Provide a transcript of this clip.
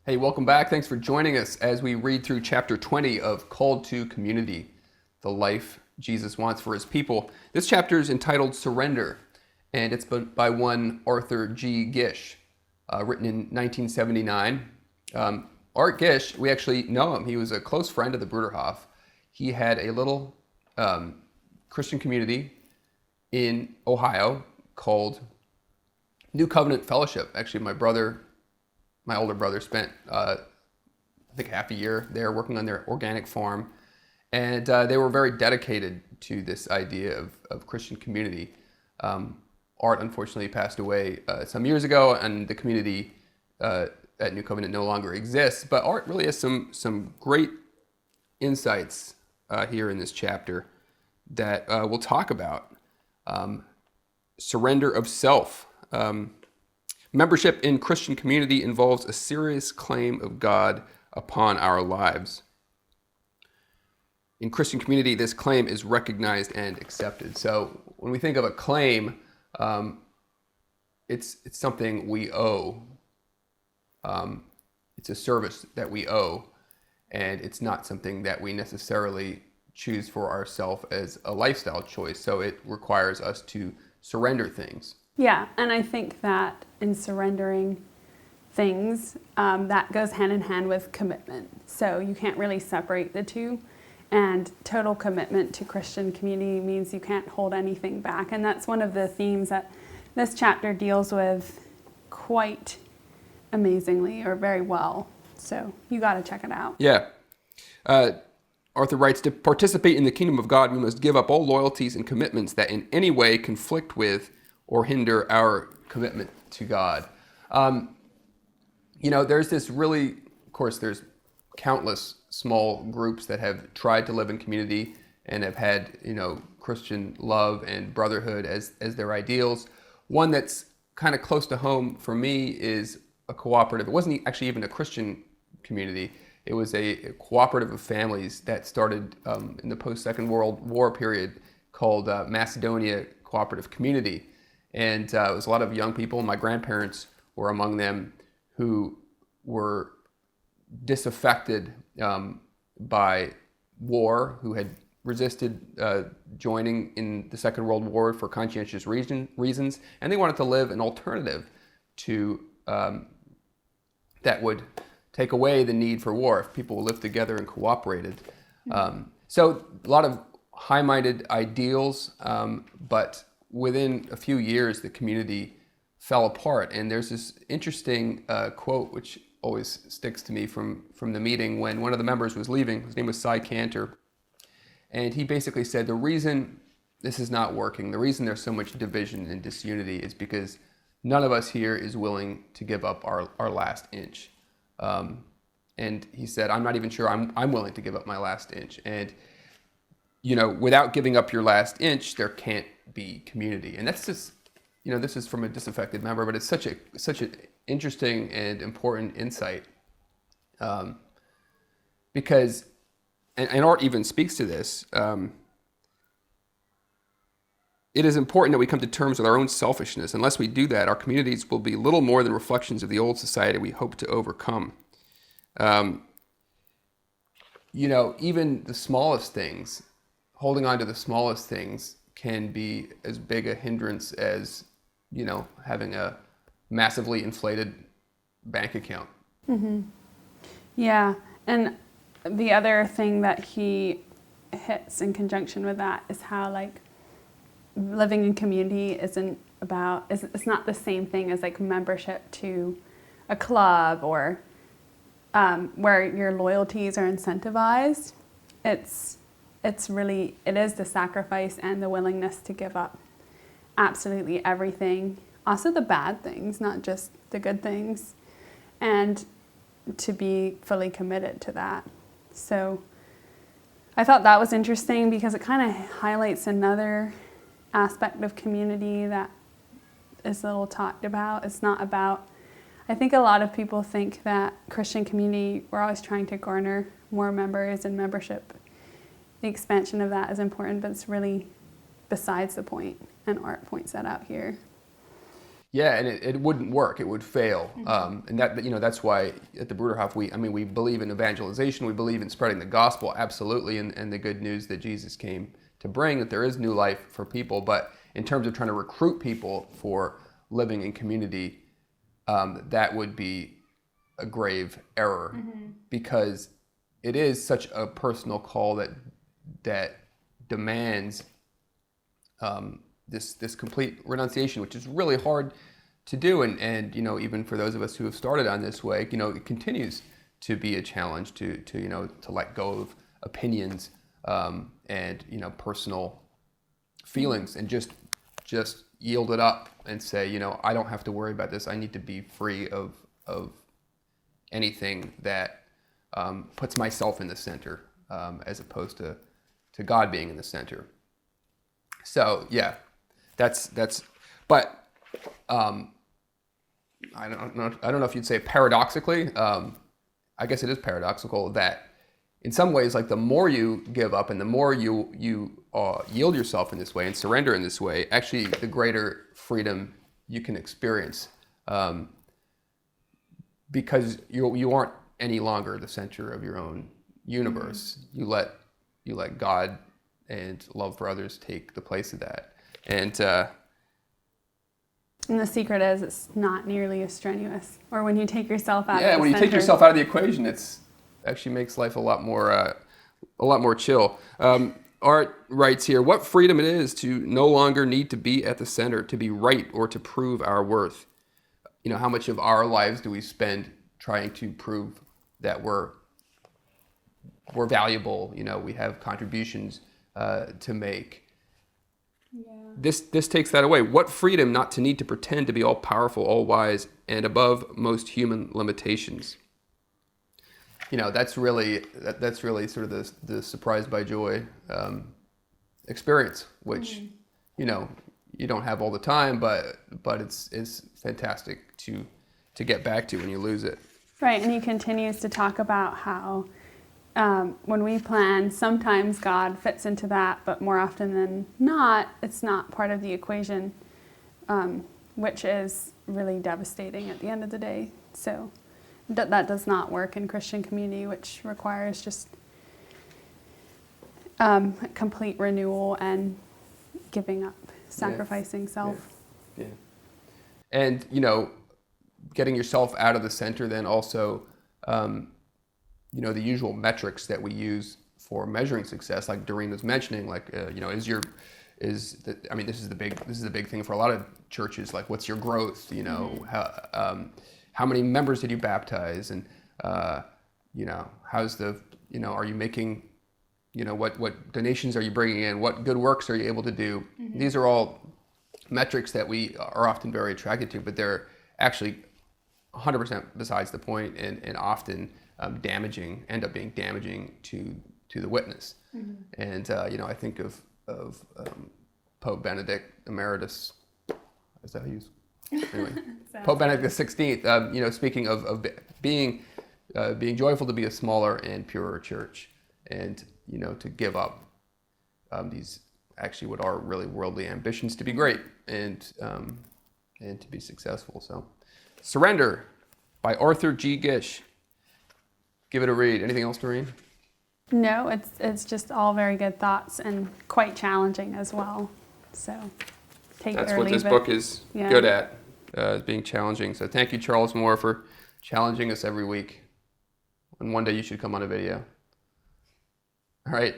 Hey, welcome back. Thanks for joining us as we read through chapter 20 of Called to Community, the life Jesus wants for his people. This chapter is entitled Surrender, and it's by one Arthur G. Gish, written in 1979. Art Gish, we actually know him. He was a close friend of the Bruderhof. He had a little Christian community in Ohio called New Covenant Fellowship. Actually, my older brother spent, I think, half a year there working on their organic farm. And they were very dedicated to this idea of Christian community. Art unfortunately passed away some years ago, and the community at New Covenant no longer exists. But Art really has some great insights here in this chapter that we'll talk about. Surrender of self. Membership in Christian community involves a serious claim of God upon our lives. In Christian community, this claim is recognized and accepted. So when we think of a claim, it's something we owe. It's a service that we owe, and it's not something that we necessarily choose for ourselves as a lifestyle choice. So it requires us to surrender things. Yeah, and I think that in surrendering things, that goes hand in hand with commitment. So you can't really separate the two. And total commitment to Christian community means you can't hold anything back. And that's one of the themes that this chapter deals with quite amazingly, or very well. So you got to check it out. Yeah. Arthur writes, to participate in the kingdom of God, we must give up all loyalties and commitments that in any way conflict with or hinder our commitment to God. There's this really, of course, there's countless small groups that have tried to live in community and have had, Christian love and brotherhood as their ideals. One that's kind of close to home for me is a cooperative. It wasn't actually even a Christian community. It was a cooperative of families that started in the post-Second World War period called Macedonia Cooperative Community. And it was a lot of young people. My grandparents were among them who were disaffected by war, who had resisted joining in the Second World War for conscientious reasons, and they wanted to live an alternative to that would take away the need for war if people lived together and cooperated. So a lot of high-minded ideals, but within a few years, the community fell apart. And there's this interesting quote, which always sticks to me from the meeting when one of the members was leaving. His name was Cy Cantor. And he basically said, the reason this is not working, the reason there's so much division and disunity is because none of us here is willing to give up our last inch. And he said, I'm not even sure I'm willing to give up my last inch. And, without giving up your last inch, there can't be community. And that's just, this is from a disaffected member, but it's such an interesting and important insight, because, and Art even speaks to this, it is important that we come to terms with our own selfishness. Unless we do that, our communities will be little more than reflections of the old society we hope to overcome. Even the smallest things, holding on to the smallest things can be as big a hindrance as, having a massively inflated bank account. Mm-hmm. Yeah, and the other thing that he hits in conjunction with that is how, living in community it's not the same thing as, membership to a club or where your loyalties are incentivized. It is the sacrifice and the willingness to give up absolutely everything, also the bad things, not just the good things, and to be fully committed to that. So I thought that was interesting because it kind of highlights another aspect of community that is little talked about. It's not about, I think a lot of people think that Christian community, we're always trying to garner more members and membership. The expansion of that is important, but it's really besides the point, and Art points that out here. Yeah, and it wouldn't work. It would fail. And that's why at the Bruderhof we believe in evangelization. We believe in spreading the gospel, absolutely, and the good news that Jesus came to bring, that there is new life for people. But in terms of trying to recruit people for living in community, that would be a grave error, because it is such a personal call that demands this complete renunciation, which is really hard to do, and even for those of us who have started on this way, it continues to be a challenge to let go of opinions and personal feelings, and just yield it up and say, I don't have to worry about this. I need to be free of anything that puts myself in the center, as opposed to God being in the center. So yeah, that's. But I don't know if you'd say paradoxically. I guess it is paradoxical that in some ways, like the more you give up and the more you yield yourself in this way and surrender in this way, actually the greater freedom you can experience, because you aren't any longer the center of your own universe. You let God and love for others take the place of that. And the secret is it's not nearly as strenuous. Or when you take yourself out of the yeah, when you center. take yourself out of the equation, it's actually makes life a lot more chill. Art writes here, what freedom it is to no longer need to be at the center, to be right, or to prove our worth. How much of our lives do we spend trying to prove that we're valuable? We have contributions to make. Yeah. This takes that away. What freedom not to need to pretend to be all powerful, all wise, and above most human limitations. That's really sort of the surprised by joy experience, which you don't have all the time, but it's fantastic to get back to when you lose it. Right, and he continues to talk about how when we plan, sometimes God fits into that, but more often than not, it's not part of the equation, which is really devastating at the end of the day. So that does not work in Christian community, which requires just complete renewal and giving up, sacrificing self. Yeah. And, getting yourself out of the center, then also, the usual metrics that we use for measuring success, like Doreen was mentioning, like, this is the big thing for a lot of churches, like what's your growth, how many members did you baptize, and how's the, are you making, what donations are you bringing in, what good works are you able to do? These are all metrics that we are often very attracted to, but they're actually 100% besides the point, and often end up being damaging to the witness. And I think of Pope Benedict Emeritus. Is that how you use? Anyway, Pope Benedict XVI. Speaking of being joyful to be a smaller and purer church, and to give up these actually what are really worldly ambitions to be great and to be successful. So, Surrender by Arthur G. Gish. Give it a read. Anything else, Doreen? No, it's just all very good thoughts and quite challenging as well. So take it or leave it. That's what this book is good at, is being challenging. So thank you, Charles Moore, for challenging us every week. And one day you should come on a video. All right.